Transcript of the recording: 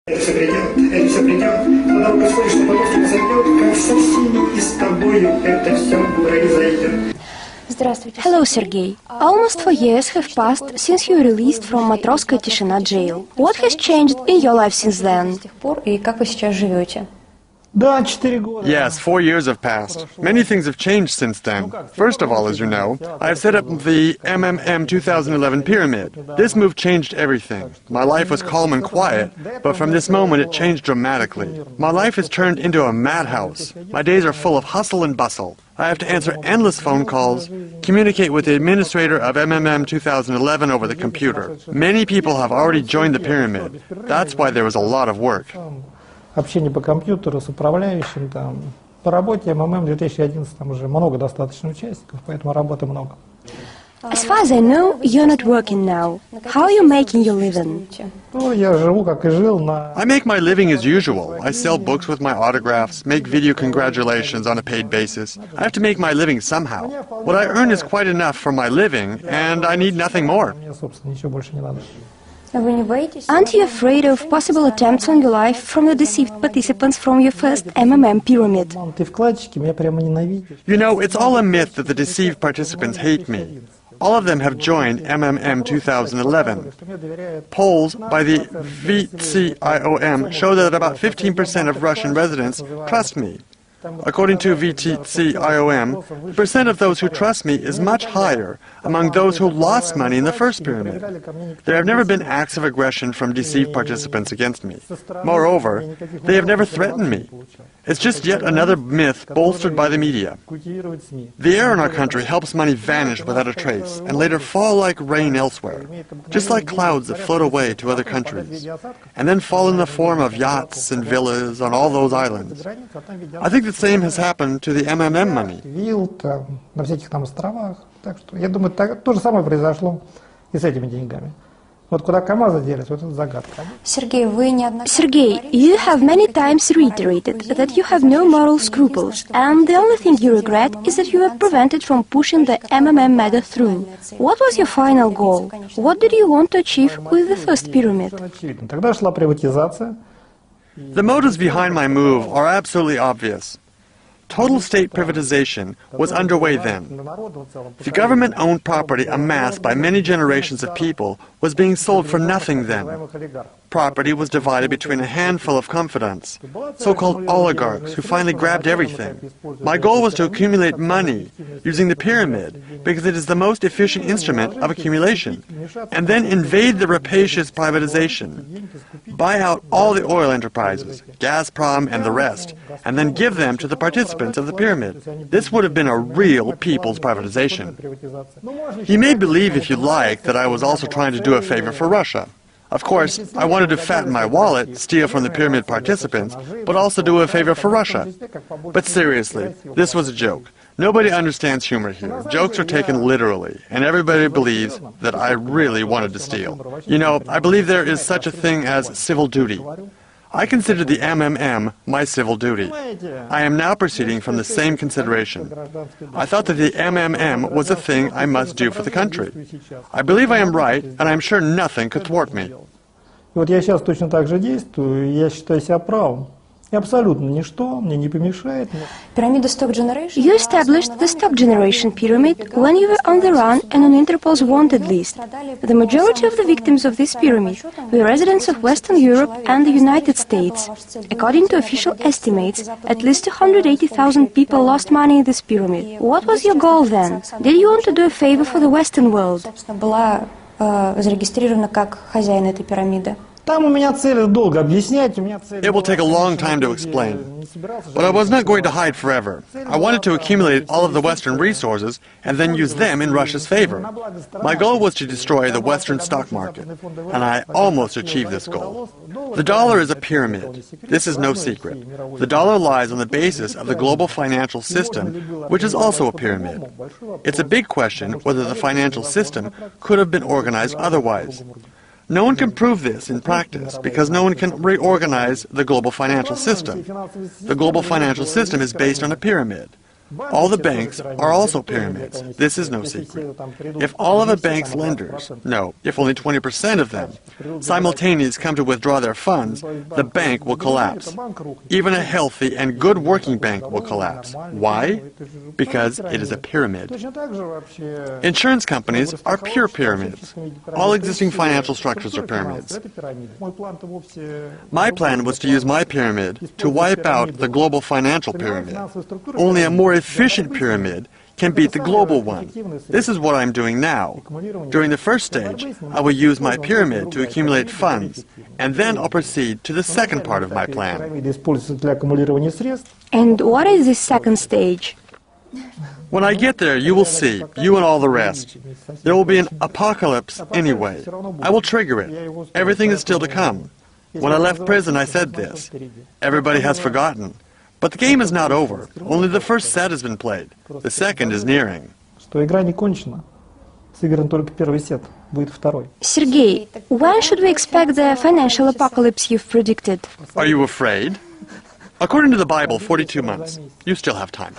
Это все придет, но дай Господь, что потом произойдет, как со всеми и с тобою это все произойдет. Hello, Sergey. Almost 4 years have passed since you were released from Matrosskaya Tishina jail. What has changed in your life since then? Yes, 4 years have passed. Many things have changed since then. First of all, as you know, I have set up the mmm2011 pyramid. This move changed everything. My life was calm and quiet, but from this moment it changed dramatically. My life has turned into a madhouse. My days are full of hustle and bustle. I have to answer endless phone calls, communicate with the administrator of mmm2011 over the computer. Many people have already joined the pyramid. That's why there was a lot of work. Общение по компьютеру с управляющим, там, по работе МММ-2011 там уже много достаточно участников, поэтому работы много. As far as I know, you're not working now. How are you making your living? Ну, я живу, как и жил, на... I make my living as usual. I sell books with my autographs, make video congratulations on a paid basis. I have to make my living somehow. What I earn is quite enough for my living, and I need nothing more. Мне, собственно, ничего больше не надо. Aren't you afraid of possible attempts on your life from the deceived participants from your first MMM pyramid? Ты вкладчики меня прямо ненавидишь. You know, it's all a myth that the deceived participants hate me. All of them have joined mmm2011. Polls by the VTCIOM show that about 15% of Russian residents trust me. According to VTCIOM, the percent of those who trust me is much higher among those who lost money in the first pyramid. There have never been acts of aggression from deceived participants against me. Moreover, they have never threatened me. It's just yet another myth bolstered by the media. The air in our country helps money vanish without a trace and later fall like rain elsewhere, just like clouds that float away to other countries, and then fall in the form of yachts and villas on all those islands. I think the same has happened to the MMM money. На всяких там островах. Так что, я думаю, то же самое произошло и с этими деньгами. Вот куда КамАЗы делись, вот это загадка. Sergey, you have many times reiterated that you have no moral scruples, and the only thing you regret is that you were prevented from pushing the MMM mega through. What was your final goal? What did you want to achieve with the first pyramid? Тогда шла приватизация. The motives behind my move are absolutely obvious. Total state privatization was underway then. The government-owned property amassed by many generations of people was being sold for nothing then. Property was divided between a handful of confidants, so-called oligarchs who finally grabbed everything. My goal was to accumulate money using the pyramid because it is the most efficient instrument of accumulation, and then invade the rapacious privatization, buy out all the oil enterprises, Gazprom and the rest, and then give them to the participants of the pyramid. This would have been a real people's privatization. You may believe, if you like, that I was also trying to do a favor for Russia. Of course, I wanted to fatten my wallet, steal from the pyramid participants, but also do a favor for Russia. But seriously, this was a joke. Nobody understands humor here. Jokes are taken literally, and everybody believes that I really wanted to steal. You know, I believe there is such a thing as civil duty. I consider the MMM my civil duty. I am now proceeding from the same consideration. I thought that the MMM was a thing I must do for the country. I believe I am right, and I am sure nothing could thwart me. Вот я сейчас точно так же действую, и я считаю себя правым. И абсолютно ничто мне не помешает. You established the stock generation pyramid when you were on the run and on Interpol's wanted list. The majority of the victims of this pyramid were residents of Western Europe and the United States. According to official estimates, at least 280,000 people lost money in this pyramid. What was your goal then? Did you want to do a favor for the Western world? Там у меня цель долго объяснять. It will take a long time to explain. But I was not going to hide forever. I wanted to accumulate all of the Western resources and then use them in Russia's favor. My goal was to destroy the Western stock market, and I almost achieved this goal. The dollar is a pyramid. This is no secret. The dollar lies on the basis of the global financial system, which is also a pyramid. It's a big question whether the financial system could have been organized otherwise. No one can prove this in practice because no one can reorganize the global financial system. The global financial system is based on a pyramid. All the banks are also pyramids. This is no secret. If all of a bank's lenders, no, if only 20% of them, simultaneously come to withdraw their funds, the bank will collapse. Even a healthy and good working bank will collapse. Why? Because it is a pyramid. Insurance companies are pure pyramids. All existing financial structures are pyramids. My plan was to use my pyramid to wipe out the global financial pyramid. Only a more efficient pyramid can beat the global one. This is what I'm doing now. During the first stage, I will use my pyramid to accumulate funds, and then I'll proceed to the second part of my plan. And what is this second stage? When I get there, you will see, you and all the rest. There will be an apocalypse anyway. I will trigger it. Everything is still to come. When I left prison, I said this. Everybody has forgotten. But the game is not over. Only the first set has been played. The second is nearing. Sergey, when should we expect the financial apocalypse you've predicted? Are you afraid? According to the Bible, 42 months. You still have time.